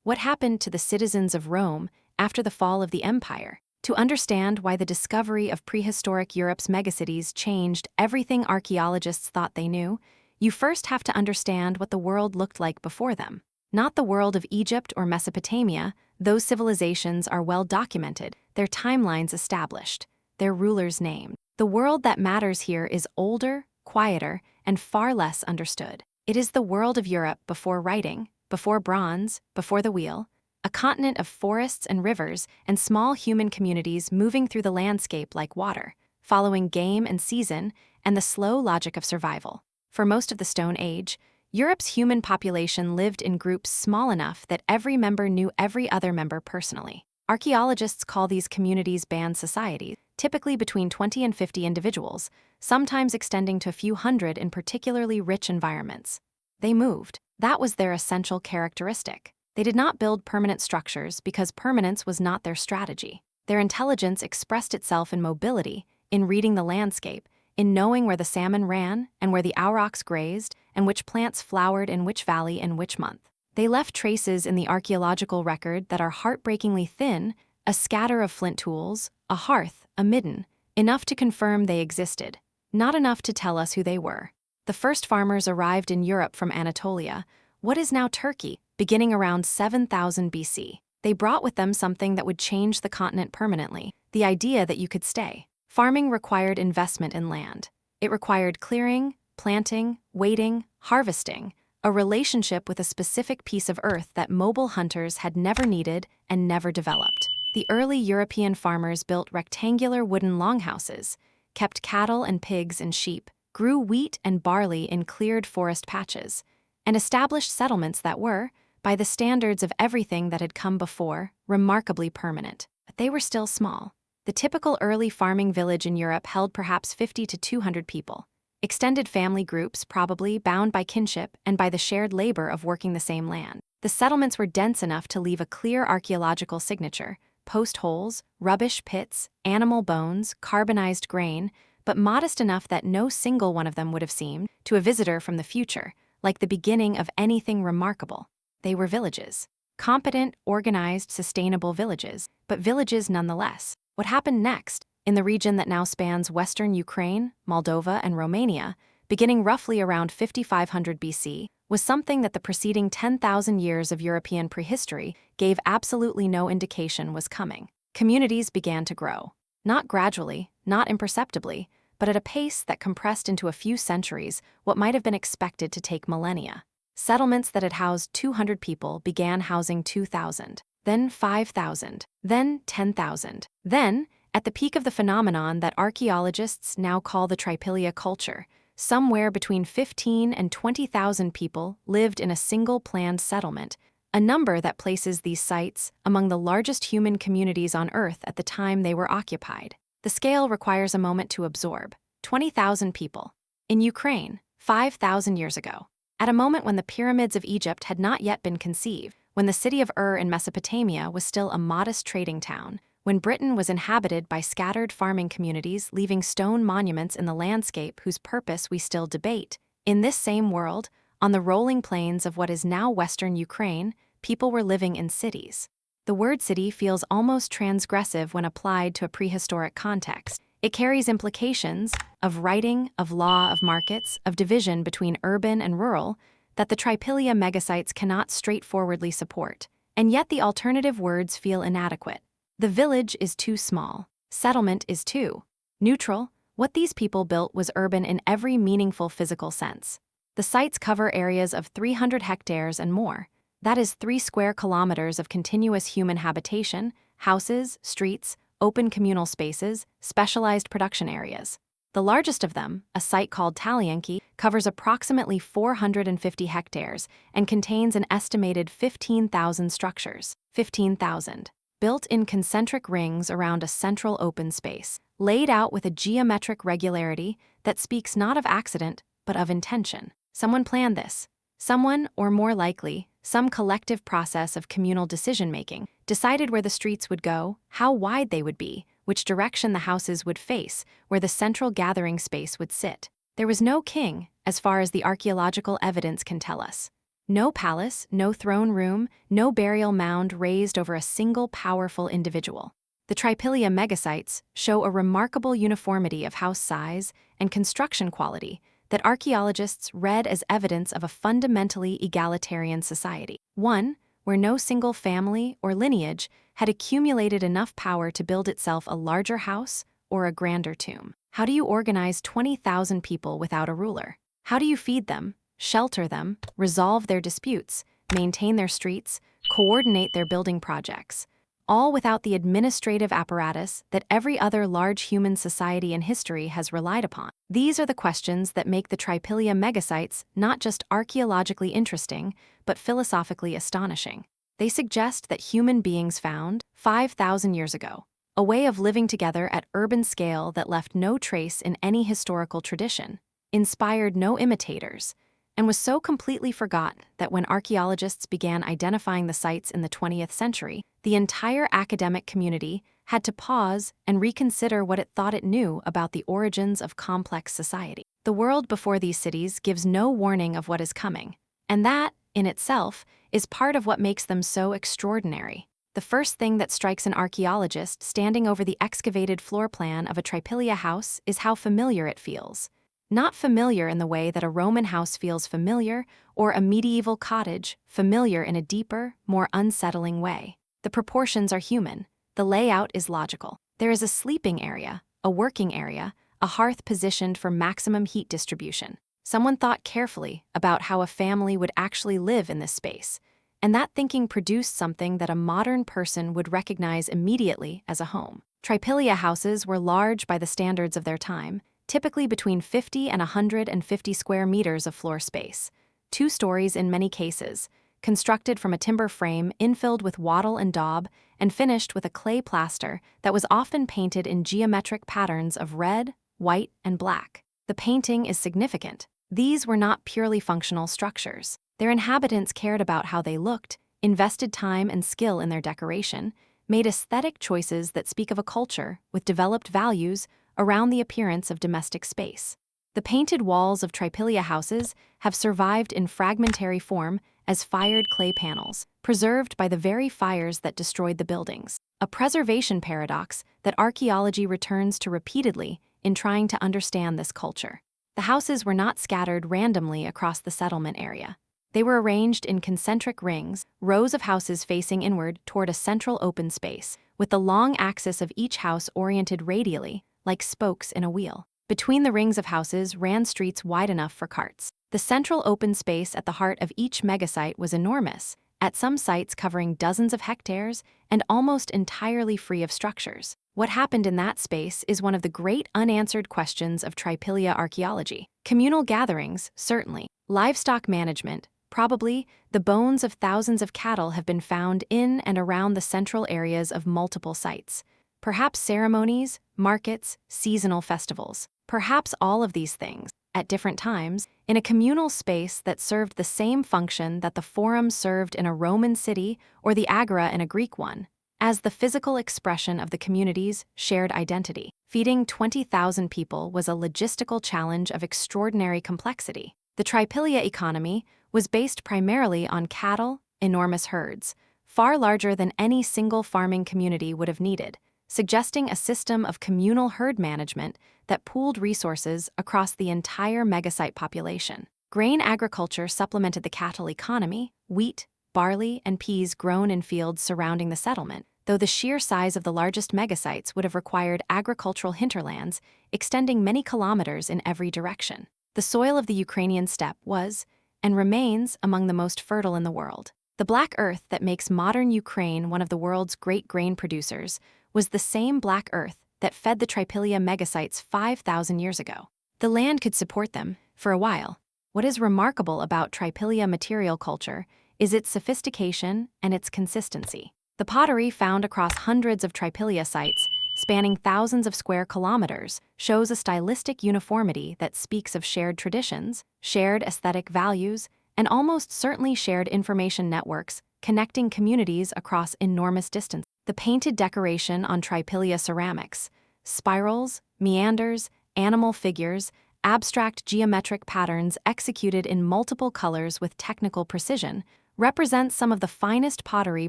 What happened to the citizens of Rome after the fall of the empire? To understand why the discovery of prehistoric Europe's megacities changed everything archaeologists thought they knew, you first have to understand what the world looked like before them. Not the world of Egypt or Mesopotamia. Those civilizations are well documented, their timelines established, their rulers named. The world that matters here is older, quieter, and far less understood. It is the world of Europe before writing, before bronze, before the wheel, a continent of forests and rivers and small human communities moving through the landscape like water, following game and season and the slow logic of survival. For most of the Stone Age, Europe's human population lived in groups small enough that every member knew every other member personally. Archaeologists call these communities band societies, typically between 20 and 50 individuals, sometimes extending to a few hundred in particularly rich environments. They moved. That was their essential characteristic. They did not build permanent structures because permanence was not their strategy. Their intelligence expressed itself in mobility, in reading the landscape, in knowing where the salmon ran and where the aurochs grazed and which plants flowered in which valley and which month. They left traces in the archaeological record that are heartbreakingly thin, a scatter of flint tools, a hearth, a midden, enough to confirm they existed, not enough to tell us who they were. The first farmers arrived in Europe from Anatolia, what is now Turkey, beginning around 7000 BC. They brought with them something that would change the continent permanently, the idea that you could stay. Farming required investment in land. It required clearing, planting, waiting, harvesting, a relationship with a specific piece of earth that mobile hunters had never needed and never developed. The early European farmers built rectangular wooden longhouses, kept cattle and pigs and sheep, grew wheat and barley in cleared forest patches, and established settlements that were, by the standards of everything that had come before, remarkably permanent. But they were still small. The typical early farming village in Europe held perhaps 50 to 200 people. Extended family groups, probably bound by kinship and by the shared labor of working the same land. The settlements were dense enough to leave a clear archaeological signature: post holes, rubbish pits, animal bones, carbonized grain, but modest enough that no single one of them would have seemed, to a visitor from the future, like the beginning of anything remarkable. They were villages. Competent, organized, sustainable villages, but villages nonetheless. What happened next, in the region that now spans western Ukraine, Moldova, and Romania, beginning roughly around 5500 BC, was something that the preceding 10,000 years of European prehistory gave absolutely no indication was coming. Communities began to grow. Not gradually, not imperceptibly, but at a pace that compressed into a few centuries what might have been expected to take millennia. Settlements that had housed 200 people began housing 2,000, then 5,000, then 10,000. Then, at the peak of the phenomenon that archaeologists now call the Tripilia culture, somewhere between 15 and 20,000 people lived in a single planned settlement, a number that places these sites among the largest human communities on Earth at the time they were occupied. The scale requires a moment to absorb. 20,000 people. In Ukraine, 5,000 years ago. At a moment when the pyramids of Egypt had not yet been conceived, when the city of in Mesopotamia was still a modest trading town, when Britain was inhabited by scattered farming communities leaving stone monuments in the landscape whose purpose we still debate, in this same world, on the rolling plains of what is now western Ukraine, people were living in cities. The word city feels almost transgressive when applied to a prehistoric context. It carries implications of writing, of law, of markets, of division between urban and rural that the Tripilia megasites cannot straightforwardly support, and yet the alternative words feel inadequate. The village is too small. Settlement is too neutral. What these people built was urban in every meaningful physical sense. The sites cover areas of 300 hectares and more. That is 3 square kilometers of continuous human habitation, houses, streets, open communal spaces, specialized production areas. The largest of them, a site called Talienki, covers approximately 450 hectares and contains an estimated 15,000 structures. 15,000. Built in concentric rings around a central open space, laid out with a geometric regularity that speaks not of accident, but of intention. Someone planned this. Someone, or more likely, some collective process of communal decision-making, decided where the streets would go, how wide they would be, which direction the houses would face, where the central gathering space would sit. There was no king, as far as the archaeological evidence can tell us. No palace, no throne room, no burial mound raised over a single powerful individual. The Tripilia megasites show a remarkable uniformity of house size and construction quality that archaeologists read as evidence of a fundamentally egalitarian society. One where no single family or lineage had accumulated enough power to build itself a larger house or a grander tomb. How do you organize 20,000 people without a ruler? How do you feed them, shelter them, resolve their disputes, maintain their streets, coordinate their building projects, all without the administrative apparatus that every other large human society in history has relied upon? These are the questions that make the Tripilia megasites not just archaeologically interesting, but philosophically astonishing. They suggest that human beings found, 5,000 years ago, a way of living together at urban scale that left no trace in any historical tradition, inspired no imitators, and was so completely forgotten that when archaeologists began identifying the sites in the 20th century, the entire academic community had to pause and reconsider what it thought it knew about the origins of complex society. The world before these cities gives no warning of what is coming, and that, in itself, is part of what makes them so extraordinary. The first thing that strikes an archaeologist standing over the excavated floor plan of a Tripilia house is how familiar it feels. Not familiar in the way that a Roman house feels familiar, or a medieval cottage familiar in a deeper, more unsettling way. The proportions are human. The layout is logical. There is a sleeping area, a working area, a hearth positioned for maximum heat distribution. Someone thought carefully about how a family would actually live in this space, and that thinking produced something that a modern person would recognize immediately as a home. Tripilia houses were large by the standards of their time, typically between 50 and 150 square meters of floor space, 2 stories in many cases, constructed from a timber frame infilled with wattle and daub and finished with a clay plaster that was often painted in geometric patterns of red, white, and black. The painting is significant. These were not purely functional structures. Their inhabitants cared about how they looked, invested time and skill in their decoration, made aesthetic choices that speak of a culture with developed values around the appearance of domestic space. The painted walls of Tripilia houses have survived in fragmentary form as fired clay panels, preserved by the very fires that destroyed the buildings. A preservation paradox that archaeology returns to repeatedly in trying to understand this culture. The houses were not scattered randomly across the settlement area. They were arranged in concentric rings, rows of houses facing inward toward a central open space, with the long axis of each house oriented radially, like spokes in a wheel. Between the rings of houses ran streets wide enough for carts. The central open space at the heart of each megasite was enormous, at some sites covering dozens of hectares and almost entirely free of structures. What happened in that space is one of the great unanswered questions of Tripilia archaeology. Communal gatherings, certainly. Livestock management, probably. The bones of thousands of cattle have been found in and around the central areas of multiple sites. Perhaps ceremonies, markets, seasonal festivals. Perhaps all of these things, at different times, in a communal space that served the same function that the forum served in a Roman city or the agora in a Greek one, as the physical expression of the community's shared identity. Feeding 20,000 people was a logistical challenge of extraordinary complexity. The Tripilia economy was based primarily on cattle, enormous herds, far larger than any single farming community would have needed, suggesting a system of communal herd management that pooled resources across the entire megasite population. Grain agriculture supplemented the cattle economy, wheat, barley, and peas grown in fields surrounding the settlement, though the sheer size of the largest megasites would have required agricultural hinterlands extending many kilometers in every direction. The soil of the Ukrainian steppe was, and remains, among the most fertile in the world. The black earth that makes modern Ukraine one of the world's great grain producers was the same black earth that fed the Tripilia megasites 5,000 years ago. The land could support them, for a while. What is remarkable about Tripilia material culture is its sophistication and its consistency. The pottery found across hundreds of Tripilia sites, spanning thousands of square kilometers, shows a stylistic uniformity that speaks of shared traditions, shared aesthetic values, and almost certainly shared information networks connecting communities across enormous distances. The painted decoration on Tripilia ceramics, spirals, meanders, animal figures, abstract geometric patterns executed in multiple colors with technical precision, represent some of the finest pottery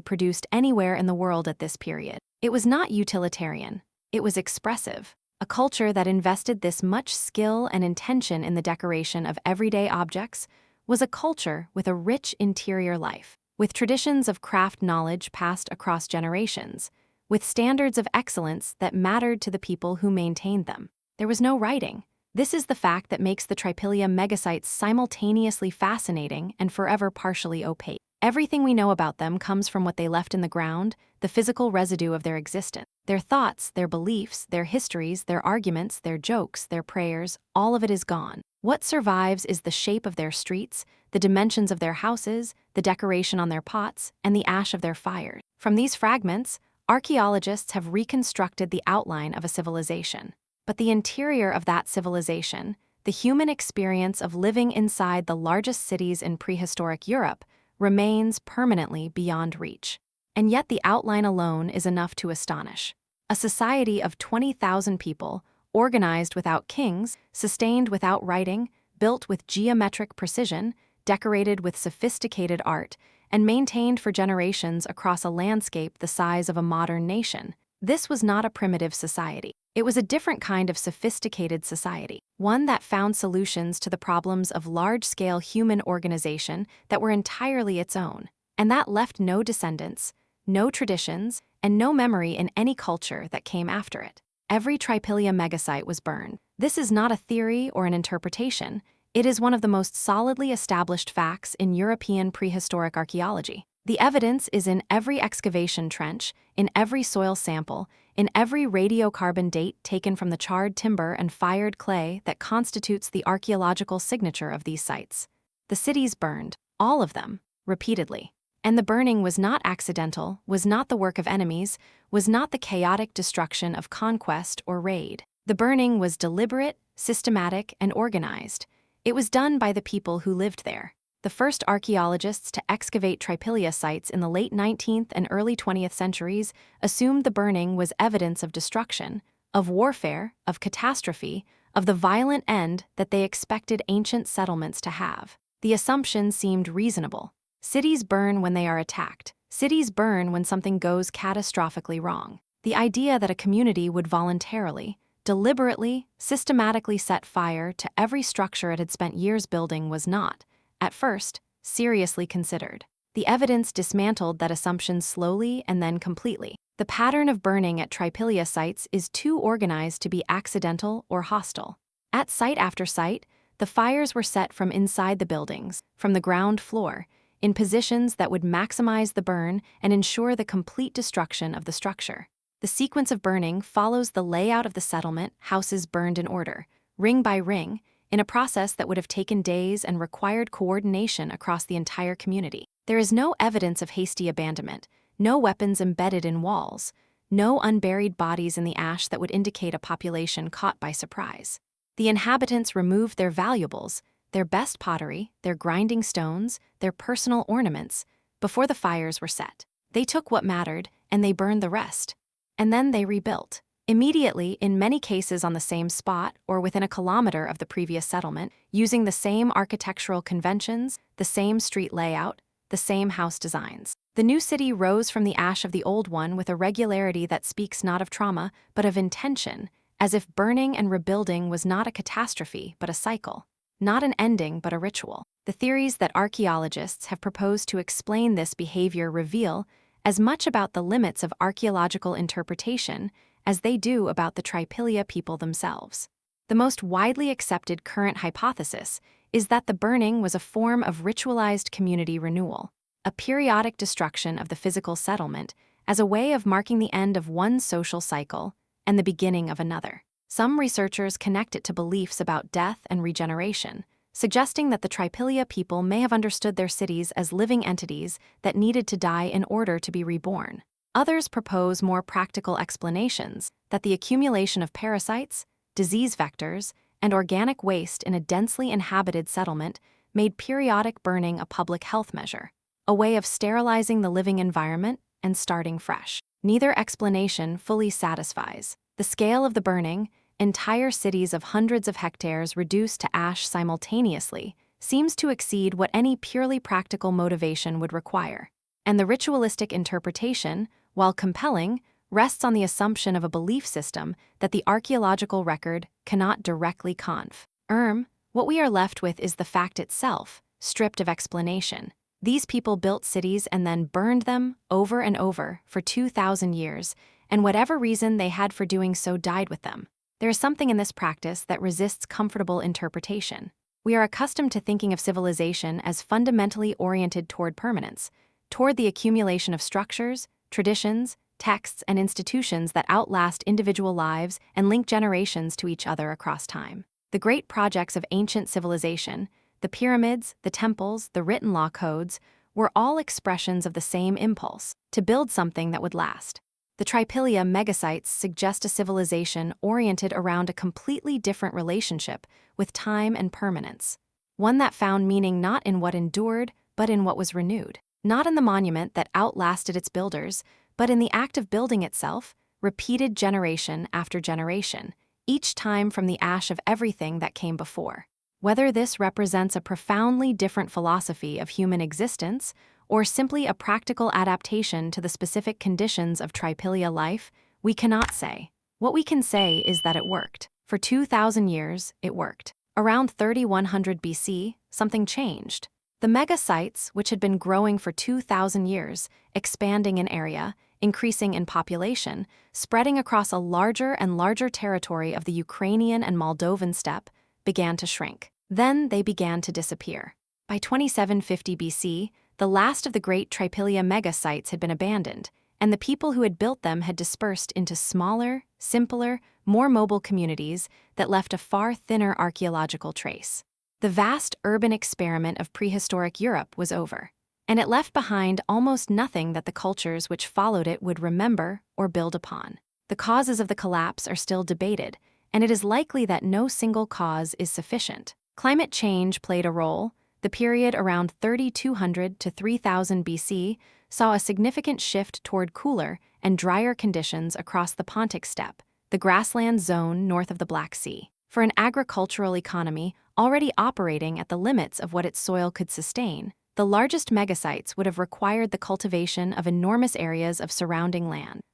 produced anywhere in the world at this period. It was not utilitarian, it was expressive. A culture that invested this much skill and intention in the decoration of everyday objects was a culture with a rich interior life, with traditions of craft knowledge passed across generations, with standards of excellence that mattered to the people who maintained them. There was no writing. This is the fact that makes the Tripilia megasites simultaneously fascinating and forever partially opaque. Everything we know about them comes from what they left in the ground, the physical residue of their existence. Their thoughts, their beliefs, their histories, their arguments, their jokes, their prayers, all of it is gone. What survives is the shape of their streets, the dimensions of their houses, the decoration on their pots, and the ash of their fires. From these fragments, archaeologists have reconstructed the outline of a civilization. But the interior of that civilization, the human experience of living inside the largest cities in prehistoric Europe, remains permanently beyond reach. And yet the outline alone is enough to astonish. A society of 20,000 people, organized without kings, sustained without writing, built with geometric precision, decorated with sophisticated art, and maintained for generations across a landscape the size of a modern nation. This was not a primitive society. It was a different kind of sophisticated society, one that found solutions to the problems of large-scale human organization that were entirely its own, and that left no descendants, no traditions, and no memory in any culture that came after it. Every Tripilia megasite was burned. This is not a theory or an interpretation. It is one of the most solidly established facts in European prehistoric archaeology. The evidence is in every excavation trench, in every soil sample, in every radiocarbon date taken from the charred timber and fired clay that constitutes the archaeological signature of these sites. The cities burned, all of them, repeatedly. And the burning was not accidental, was not the work of enemies, was not the chaotic destruction of conquest or raid. The burning was deliberate, systematic, and organized. It was done by the people who lived there. The first archaeologists to excavate Tripilia sites in the late 19th and early 20th centuries assumed the burning was evidence of destruction, of warfare, of catastrophe, of the violent end that they expected ancient settlements to have. The assumption seemed reasonable. Cities burn when they are attacked. Cities burn when something goes catastrophically wrong. The idea that a community would voluntarily, deliberately, systematically set fire to every structure it had spent years building was not, at first, seriously considered. The evidence dismantled that assumption slowly and then completely. The pattern of burning at Tripilia sites is too organized to be accidental or hostile. At site after site, the fires were set from inside the buildings, from the ground floor, in positions that would maximize the burn and ensure the complete destruction of the structure. The sequence of burning follows the layout of the settlement, houses burned in order, ring by ring, in a process that would have taken days and required coordination across the entire community. There is no evidence of hasty abandonment, no weapons embedded in walls, no unburied bodies in the ash that would indicate a population caught by surprise. The inhabitants removed their valuables, their best pottery, their grinding stones, their personal ornaments, before the fires were set. They took what mattered, and they burned the rest. And then they rebuilt. Immediately, in many cases on the same spot or within a kilometer of the previous settlement, using the same architectural conventions, the same street layout, the same house designs. The new city rose from the ash of the old one with a regularity that speaks not of trauma, but of intention, as if burning and rebuilding was not a catastrophe, but a cycle, not an ending, but a ritual. The theories that archaeologists have proposed to explain this behavior reveal as much about the limits of archaeological interpretation as they do about the Tripilia people themselves. The most widely accepted current hypothesis is that the burning was a form of ritualized community renewal, a periodic destruction of the physical settlement as a way of marking the end of one social cycle and the beginning of another. Some researchers connect it to beliefs about death and regeneration, suggesting that the Tripilia people may have understood their cities as living entities that needed to die in order to be reborn. Others propose more practical explanations that the accumulation of parasites, disease vectors, and organic waste in a densely inhabited settlement made periodic burning a public health measure, a way of sterilizing the living environment and starting fresh. Neither explanation fully satisfies. The scale of the burning, entire cities of hundreds of hectares reduced to ash simultaneously, seems to exceed what any purely practical motivation would require. And the ritualistic interpretation, while compelling, rests on the assumption of a belief system that the archaeological record cannot directly confirm. What we are left with is the fact itself, stripped of explanation. These people built cities and then burned them over and over for 2,000 years, and whatever reason they had for doing so died with them. There is something in this practice that resists comfortable interpretation. We are accustomed to thinking of civilization as fundamentally oriented toward permanence, toward the accumulation of structures, traditions, texts, and institutions that outlast individual lives and link generations to each other across time. The great projects of ancient civilization, the pyramids, the temples, the written law codes, were all expressions of the same impulse, to build something that would last. The Tripilia megasites suggest a civilization oriented around a completely different relationship with time and permanence, one that found meaning not in what endured, but in what was renewed, not in the monument that outlasted its builders, but in the act of building itself, repeated generation after generation, each time from the ash of everything that came before. Whether this represents a profoundly different philosophy of human existence, or simply a practical adaptation to the specific conditions of Tripilia life, we cannot say. What we can say is that it worked. For 2,000 years, it worked. Around 3100 BC, something changed. The megasites, which had been growing for 2,000 years, expanding in area, increasing in population, spreading across a larger and larger territory of the Ukrainian and Moldovan steppe, began to shrink. Then they began to disappear. By 2750 BC, the last of the great Tripilia megasites had been abandoned, and the people who had built them had dispersed into smaller, simpler, more mobile communities that left a far thinner archaeological trace. The vast urban experiment of prehistoric Europe was over, and it left behind almost nothing that the cultures which followed it would remember or build upon. The causes of the collapse are still debated, and it is likely that no single cause is sufficient. Climate change played a role. The period around 3200 to 3000 BC saw a significant shift toward cooler and drier conditions across the Pontic steppe, the grassland zone north of the Black Sea. For an agricultural economy already operating at the limits of what its soil could sustain, the largest megasites would have required the cultivation of enormous areas of surrounding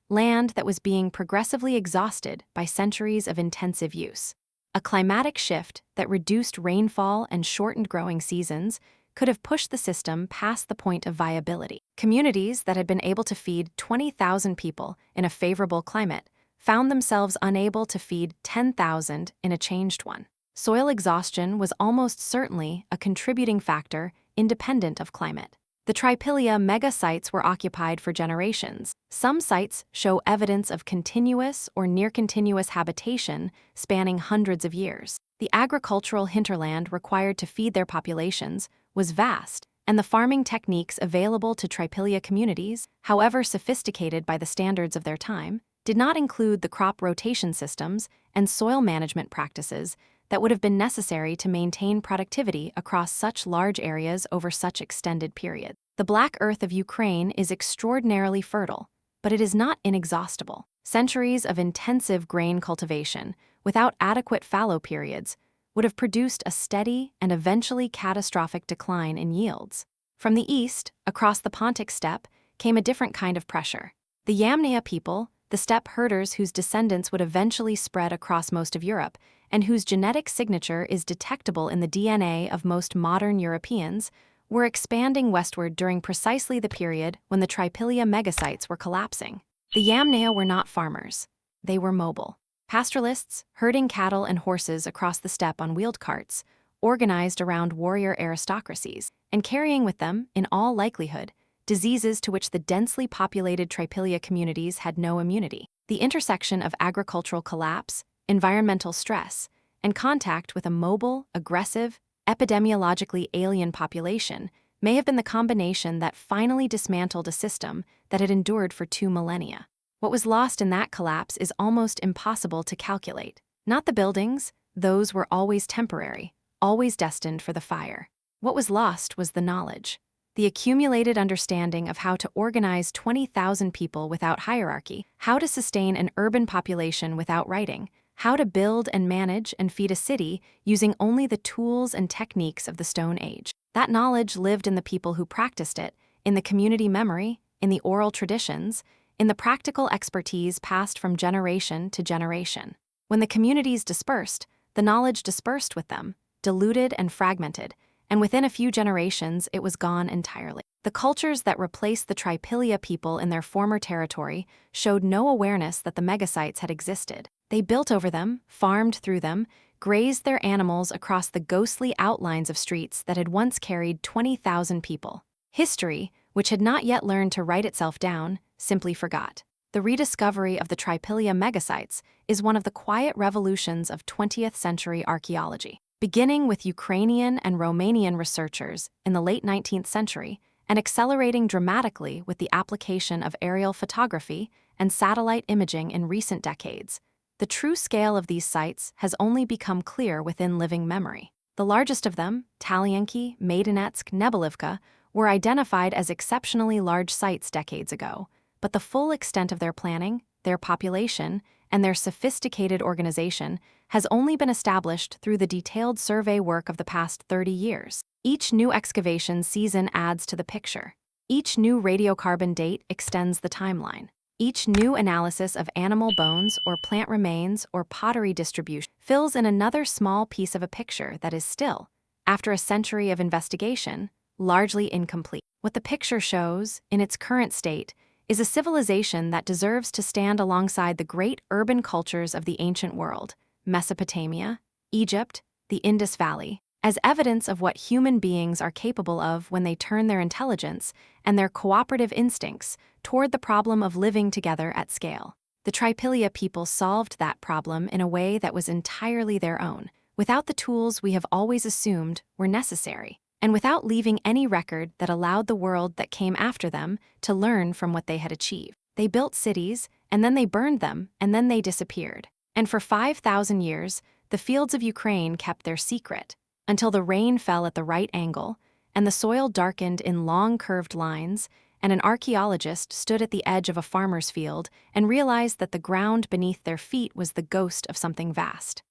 land that was being progressively exhausted by centuries of intensive use. A climatic shift that reduced rainfall and shortened growing seasons could have pushed the system past the point of viability. Communities that had been able to feed 20,000 people in a favorable climate found themselves unable to feed 10,000 in a changed one. Soil exhaustion was almost certainly a contributing factor independent of climate. The Tripilia megasites were occupied for generations. Some sites show evidence of continuous or near-continuous habitation spanning hundreds of years. The agricultural hinterland required to feed their populations was vast, and the farming techniques available to Tripilia communities, however sophisticated by the standards of their time, did not include the crop rotation systems and soil management practices that would have been necessary to maintain productivity across such large areas over such extended periods. The black earth of Ukraine is extraordinarily fertile, but it is not inexhaustible. Centuries of intensive grain cultivation, without adequate fallow periods, would have produced a steady and eventually catastrophic decline in yields. From the east, across the Pontic steppe, came a different kind of pressure. The Yamnaya people, the steppe herders whose descendants would eventually spread across most of Europe, and whose genetic signature is detectable in the DNA of most modern Europeans, were expanding westward during precisely the period when the Tripilia megasites were collapsing. The Yamnaya were not farmers. They were mobile. Pastoralists, herding cattle and horses across the steppe on wheeled carts, organized around warrior aristocracies, and carrying with them, in all likelihood, diseases to which the densely populated Tripilia communities had no immunity. The intersection of agricultural collapse, environmental stress, and contact with a mobile, aggressive, epidemiologically alien population may have been the combination that finally dismantled a system that had endured for 2 millennia. What was lost in that collapse is almost impossible to calculate. Not the buildings, those were always temporary, always destined for the fire. What was lost was the knowledge. The accumulated understanding of how to organize 20,000 people without hierarchy, how to sustain an urban population without writing, how to build and manage and feed a city using only the tools and techniques of the Stone Age. That knowledge lived in the people who practiced it, in the community memory, in the oral traditions, in the practical expertise passed from generation to generation. When the communities dispersed, the knowledge dispersed with them, diluted and fragmented, and within a few generations it was gone entirely. The cultures that replaced the Tripilia people in their former territory showed no awareness that the megasites had existed. They built over them, farmed through them, grazed their animals across the ghostly outlines of streets that had once carried 20,000 people. History, which had not yet learned to write itself down, simply forgot. The rediscovery of the Tripilia megasites is one of the quiet revolutions of 20th century archaeology. Beginning with Ukrainian and Romanian researchers in the late 19th century and accelerating dramatically with the application of aerial photography and satellite imaging in recent decades, the true scale of these sites has only become clear within living memory. The largest of them, Talienki, Maidenetsk, Nebelivka, were identified as exceptionally large sites decades ago, but the full extent of their planning, their population, and their sophisticated organization has only been established through the detailed survey work of the past 30 years. Each new excavation season adds to the picture. Each new radiocarbon date extends the timeline. Each new analysis of animal bones or plant remains or pottery distribution fills in another small piece of a picture that is still, after a century of investigation, largely incomplete. What the picture shows, in its current state, is a civilization that deserves to stand alongside the great urban cultures of the ancient world, Mesopotamia, Egypt, the Indus Valley, as evidence of what human beings are capable of when they turn their intelligence and their cooperative instincts toward the problem of living together at scale. The Tripilia people solved that problem in a way that was entirely their own, without the tools we have always assumed were necessary, and without leaving any record that allowed the world that came after them to learn from what they had achieved. They built cities, and then they burned them, and then they disappeared. And for 5,000 years, the fields of Ukraine kept their secret, until the rain fell at the right angle, and the soil darkened in long curved lines, and an archaeologist stood at the edge of a farmer's field and realized that the ground beneath their feet was the ghost of something vast.